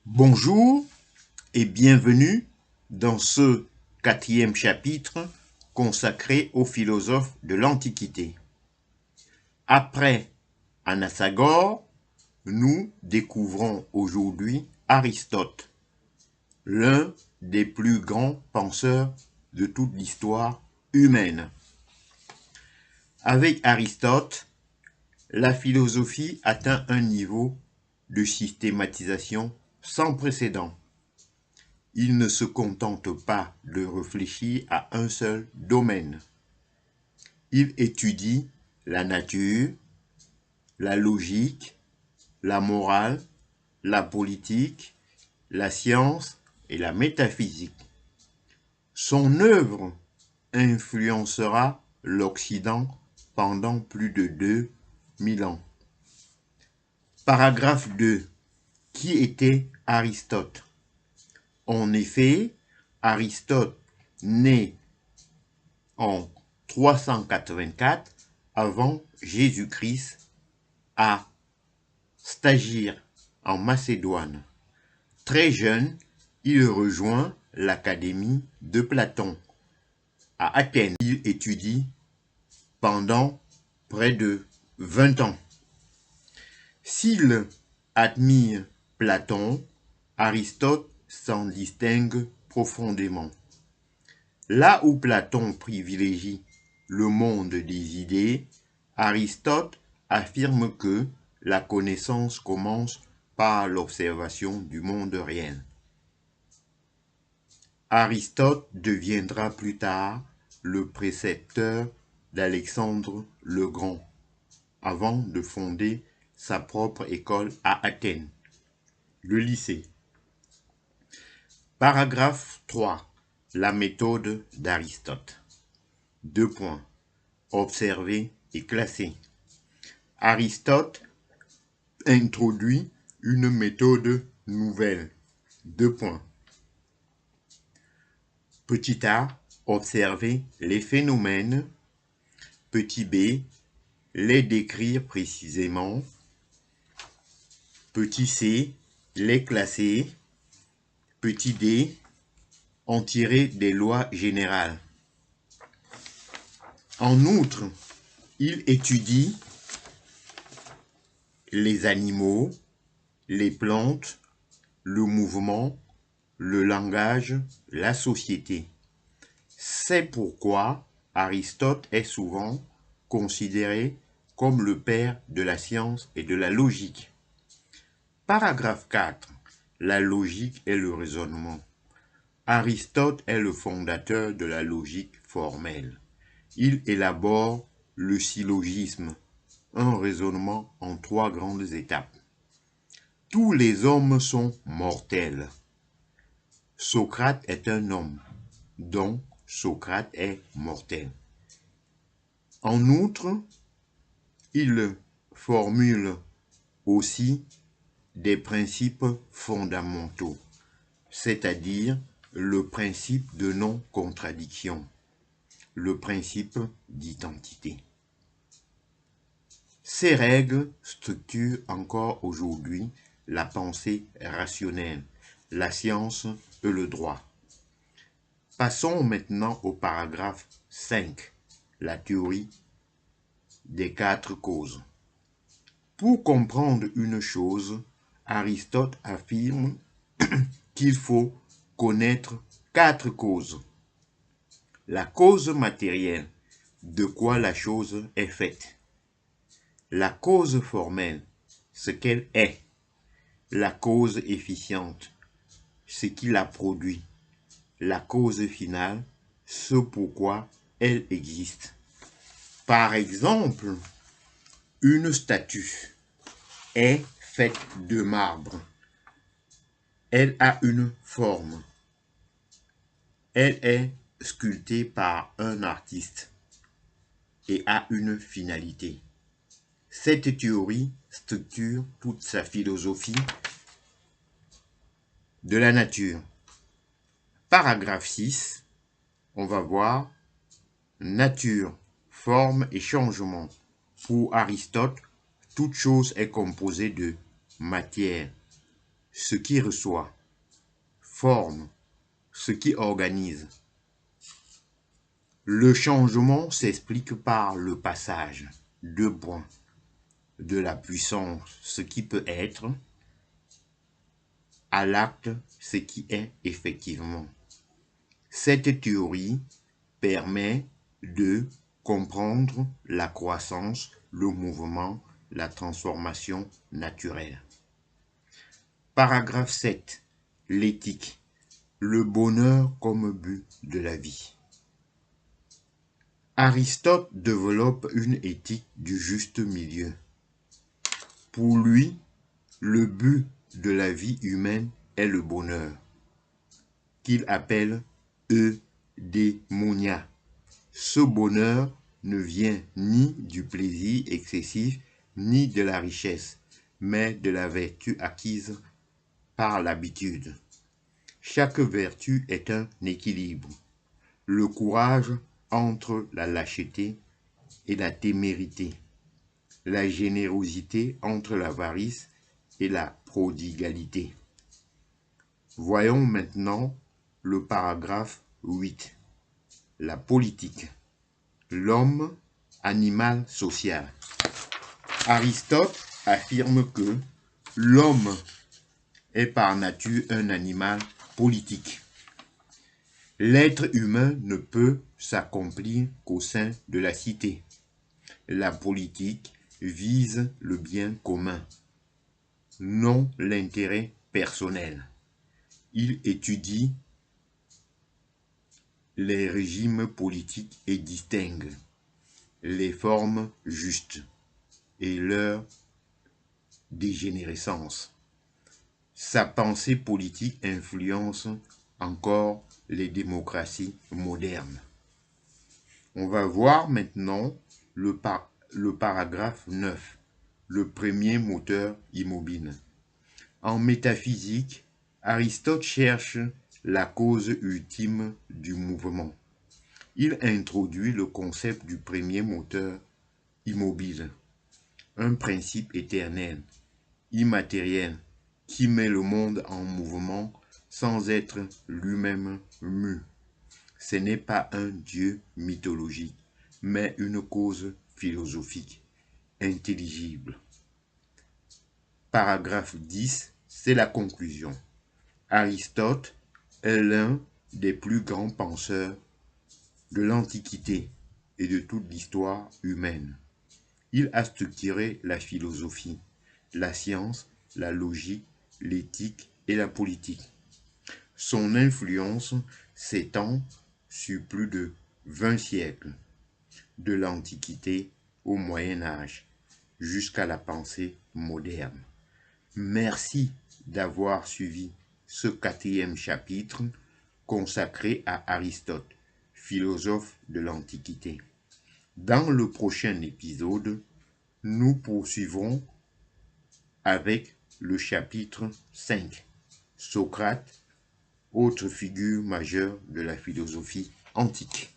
Bonjour et bienvenue dans ce 4e chapitre consacré aux philosophes de l'Antiquité. Après Anaxagore, nous découvrons aujourd'hui Aristote, l'un des plus grands penseurs de toute l'histoire humaine. Avec Aristote, la philosophie atteint un niveau de systématisation sans précédent. Il ne se contente pas de réfléchir à un seul domaine. Il étudie la nature, la logique, la morale, la politique, la science et la métaphysique. Son œuvre influencera l'Occident pendant plus de 2000 ans. Paragraphe 2. Qui était Aristote? En effet, Aristote naît en 384 avant Jésus-Christ à Stagir en Macédoine. Très jeune, il rejoint l'académie de Platon. À Athènes, il étudie pendant près de 20 ans. S'il admire Platon, Aristote s'en distingue profondément. Là où Platon privilégie le monde des idées, Aristote affirme que la connaissance commence par l'observation du monde réel. Aristote deviendra plus tard le précepteur d'Alexandre le Grand, avant de fonder sa propre école à Athènes, le lycée. Paragraphe 3. La méthode d'Aristote. 2 points. Observer et classer. Aristote introduit une méthode nouvelle. 2 points. Petit a. Observer les phénomènes. Petit b. Les décrire précisément. Petit c. Les classer. Petit d. En tirer des lois générales. En outre, il étudie les animaux, les plantes, le mouvement, le langage, la société. C'est pourquoi Aristote est souvent considéré comme le père de la science et de la logique. Paragraphe 4. La logique et le raisonnement. Aristote est le fondateur de la logique formelle. Il élabore le syllogisme, un raisonnement en 3 grandes étapes. Tous les hommes sont mortels. Socrate est un homme, donc Socrate est mortel. En outre, il formule aussi des principes fondamentaux, c'est-à-dire le principe de non-contradiction, le principe d'identité. Ces règles structurent encore aujourd'hui la pensée rationnelle, la science et le droit. Passons maintenant au paragraphe 5, la théorie des 4 causes. Pour comprendre une chose, Aristote affirme qu'il faut connaître 4 causes. La cause matérielle, de quoi la chose est faite. La cause formelle, ce qu'elle est. La cause efficiente, ce qui la produit. La cause finale, ce pourquoi elle existe. Par exemple, une statue est faite de marbre. Elle a une forme. Elle est sculptée par un artiste et a une finalité. Cette théorie structure toute sa philosophie de la nature. Paragraphe 6, on va voir nature, forme et changement. Pour Aristote, toute chose est composée de matière. ce qui reçoit. Forme, ce qui organise. Le changement s'explique par le passage, deux points, de la puissance, ce qui peut être, à l'acte, ce qui est effectivement. Cette théorie permet de comprendre la croissance, le mouvement, la transformation naturelle. Paragraphe 7. L'éthique. Le bonheur comme but de la vie. Aristote développe une éthique du juste milieu. Pour lui, le but de la vie humaine est le bonheur, qu'il appelle eudémonia. Ce bonheur ne vient ni du plaisir excessif, ni de la richesse, mais de la vertu acquise par l'habitude. Chaque vertu est un équilibre. Le courage entre la lâcheté et la témérité. La générosité entre l'avarice et la prodigalité. Voyons maintenant le paragraphe 8. La politique. L'homme, animal social. Aristote affirme que l'homme est par nature un animal politique. L'être humain ne peut s'accomplir qu'au sein de la cité. La politique vise le bien commun, non l'intérêt personnel. Il étudie les régimes politiques et distingue les formes justes et leur dégénérescence. Sa pensée politique influence encore les démocraties modernes. On va voir maintenant le paragraphe 9, le premier moteur immobile. En métaphysique, Aristote cherche la cause ultime du mouvement. Il introduit le concept du premier moteur immobile, un principe éternel, immatériel, qui met le monde en mouvement sans être lui-même mu. Ce n'est pas un dieu mythologique, mais une cause philosophique, intelligible. Paragraphe 10, c'est la conclusion. Aristote est l'un des plus grands penseurs de l'Antiquité et de toute l'histoire humaine. Il a structuré la philosophie, la science, la logique, l'éthique et la politique. Son influence s'étend sur plus de 20 siècles, de l'Antiquité au Moyen Âge, jusqu'à la pensée moderne. Merci d'avoir suivi ce 4e chapitre consacré à Aristote, philosophe de l'Antiquité. Dans le prochain épisode, nous poursuivrons avec le chapitre 5, Socrate, autre figure majeure de la philosophie antique.